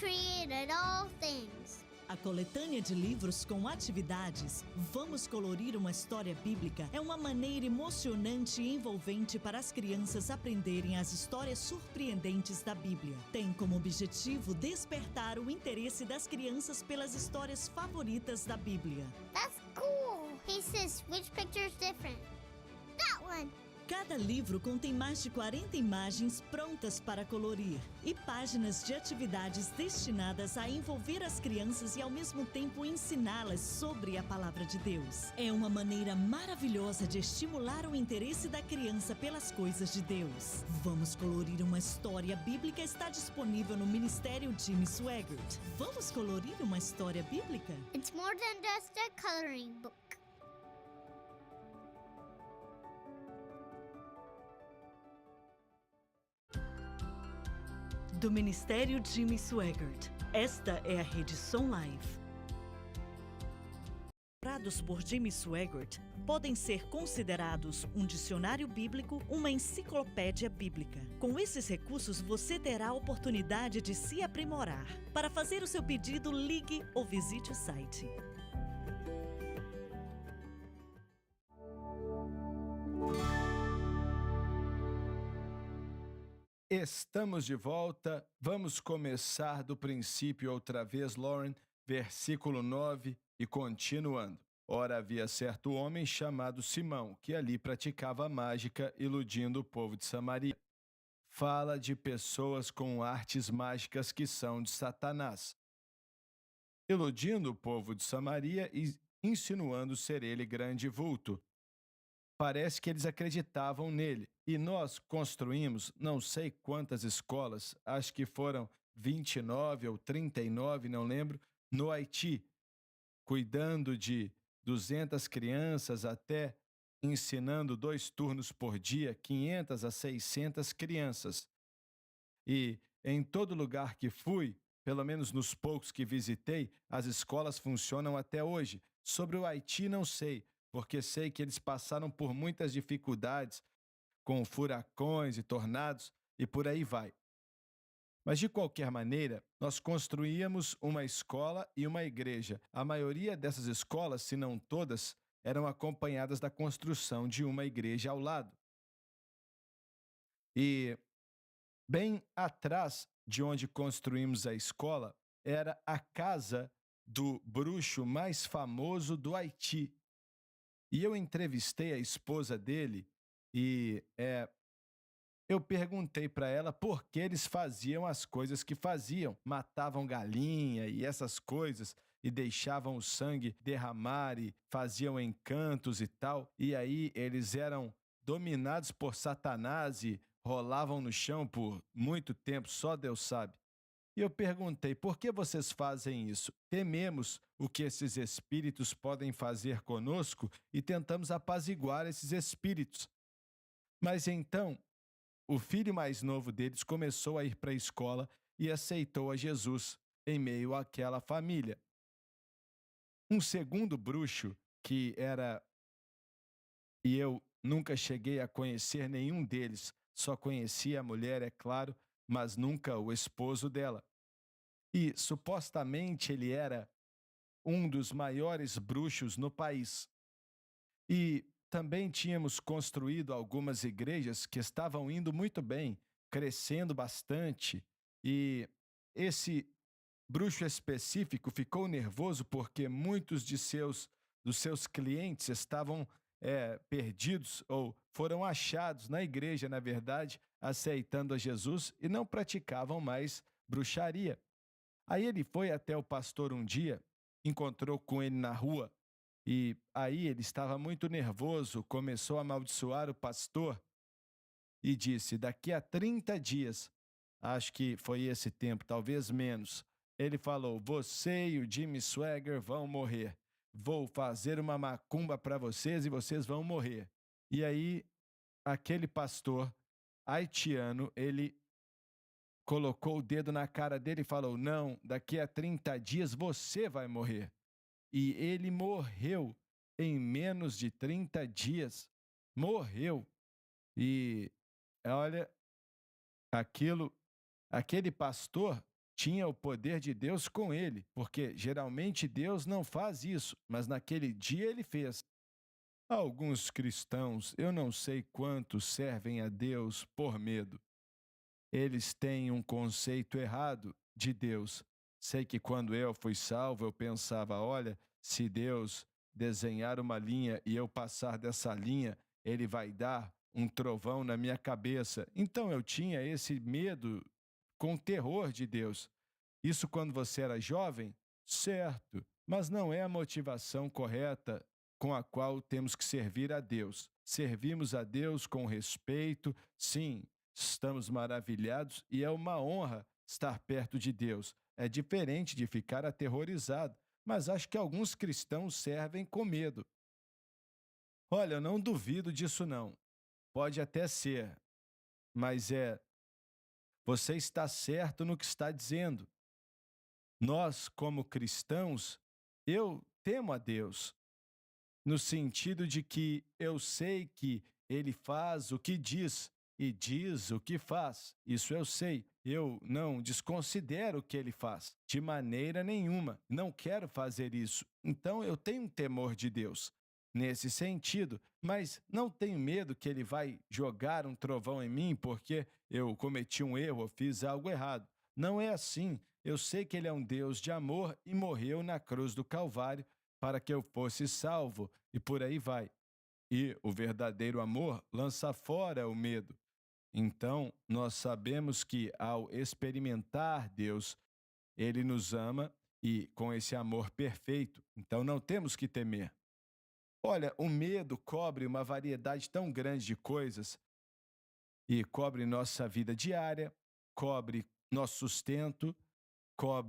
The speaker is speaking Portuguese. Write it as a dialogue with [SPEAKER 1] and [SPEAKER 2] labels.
[SPEAKER 1] created all things.
[SPEAKER 2] A coletânea de livros com atividades Vamos Colorir uma História Bíblica é uma maneira emocionante e envolvente para as crianças aprenderem as histórias surpreendentes da Bíblia. Tem como objetivo despertar o interesse das crianças pelas histórias favoritas da Bíblia.
[SPEAKER 1] That's cool. He says, which picture is different? That one.
[SPEAKER 2] Cada livro contém mais de 40 imagens prontas para colorir e páginas de atividades destinadas a envolver as crianças e ao mesmo tempo ensiná-las sobre a palavra de Deus. É uma maneira maravilhosa de estimular o interesse da criança pelas coisas de Deus. Vamos Colorir uma História Bíblica está disponível no Ministério Jimmy Swaggart. Vamos colorir uma história bíblica?
[SPEAKER 1] It's more than just a coloring book.
[SPEAKER 2] Do Ministério Jimmy Swaggart. Esta é a rede Som Live. Comprados por Jimmy Swaggart, podem ser considerados um dicionário bíblico, uma enciclopédia bíblica. Com esses recursos, você terá a oportunidade de se aprimorar. Para fazer o seu pedido, ligue ou visite o site.
[SPEAKER 3] Estamos de volta. Vamos começar do princípio outra vez, Lauren, versículo 9, e continuando. Ora, havia certo homem chamado Simão, que ali praticava mágica, iludindo o povo de Samaria. Fala de pessoas com artes mágicas que são de Satanás, iludindo o povo de Samaria e insinuando ser ele grande vulto. Parece que eles acreditavam nele. E nós construímos não sei quantas escolas, acho que foram 29 ou 39, não lembro, no Haiti, cuidando de 200 crianças, até ensinando 2 turnos por dia, 500 a 600 crianças. E em todo lugar que fui, pelo menos nos poucos que visitei, as escolas funcionam até hoje. Sobre o Haiti não sei, porque sei que eles passaram por muitas dificuldades com furacões e tornados e por aí vai. Mas, de qualquer maneira, nós construíamos uma escola e uma igreja. A maioria dessas escolas, se não todas, eram acompanhadas da construção de uma igreja ao lado. E bem atrás de onde construímos a escola era a casa do bruxo mais famoso do Haiti. E eu entrevistei a esposa dele e eu perguntei para ela por que eles faziam as coisas que faziam. Matavam galinha e essas coisas e deixavam o sangue derramar e faziam encantos e tal. E aí eles eram dominados por Satanás e rolavam no chão por muito tempo, só Deus sabe. E eu perguntei, por que vocês fazem isso? Tememos o que esses espíritos podem fazer conosco e tentamos apaziguar esses espíritos. Mas então, o filho mais novo deles começou a ir para a escola e aceitou a Jesus em meio àquela família. Um segundo bruxo, que era... E eu nunca cheguei a conhecer nenhum deles, só conhecia a mulher, é claro, mas nunca o esposo dela. E supostamente ele era um dos maiores bruxos no país. E também tínhamos construído algumas igrejas que estavam indo muito bem, crescendo bastante. E esse bruxo específico ficou nervoso porque muitos dos seus clientes estavam perdidos ou foram achados na igreja, na verdade, aceitando a Jesus e não praticavam mais bruxaria. Aí ele foi até o pastor um dia, encontrou com ele na rua e aí ele estava muito nervoso, começou a amaldiçoar o pastor e disse, daqui a 30 dias, acho que foi esse tempo, talvez menos, ele falou, você e o Jimmy Swaggart vão morrer. Vou fazer uma macumba para vocês e vocês vão morrer. E aí, aquele pastor haitiano, ele colocou o dedo na cara dele e falou, não, daqui a 30 dias você vai morrer. E ele morreu em menos de 30 dias. Morreu. E olha, aquele pastor tinha o poder de Deus com ele, porque geralmente Deus não faz isso, mas naquele dia ele fez. Alguns cristãos, eu não sei quantos, servem a Deus por medo. Eles têm um conceito errado de Deus. Sei que quando eu fui salvo, eu pensava: olha, se Deus desenhar uma linha e eu passar dessa linha, ele vai dar um trovão na minha cabeça. Então eu tinha esse medo com terror de Deus. Isso quando você era jovem? Certo, mas não é a motivação correta com a qual temos que servir a Deus. Servimos a Deus com respeito, sim, estamos maravilhados e é uma honra estar perto de Deus. É diferente de ficar aterrorizado, mas acho que alguns cristãos servem com medo. Olha, eu não duvido disso não. Pode até ser, mas você está certo no que está dizendo. Nós, como cristãos, eu temo a Deus, no sentido de que eu sei que ele faz o que diz e diz o que faz. Isso eu sei. Eu não desconsidero o que ele faz, de maneira nenhuma. Não quero fazer isso. Então eu tenho um temor de Deus nesse sentido, mas não tenho medo que ele vai jogar um trovão em mim porque eu cometi um erro ou fiz algo errado. Não é assim. Eu sei que ele é um Deus de amor e morreu na cruz do Calvário para que eu fosse salvo, e por aí vai. E o verdadeiro amor lança fora o medo. Então, nós sabemos que ao experimentar Deus, ele nos ama e com esse amor perfeito, então não temos que temer. Olha, o medo cobre uma variedade tão grande de coisas e cobre nossa vida diária, cobre nosso sustento, cobre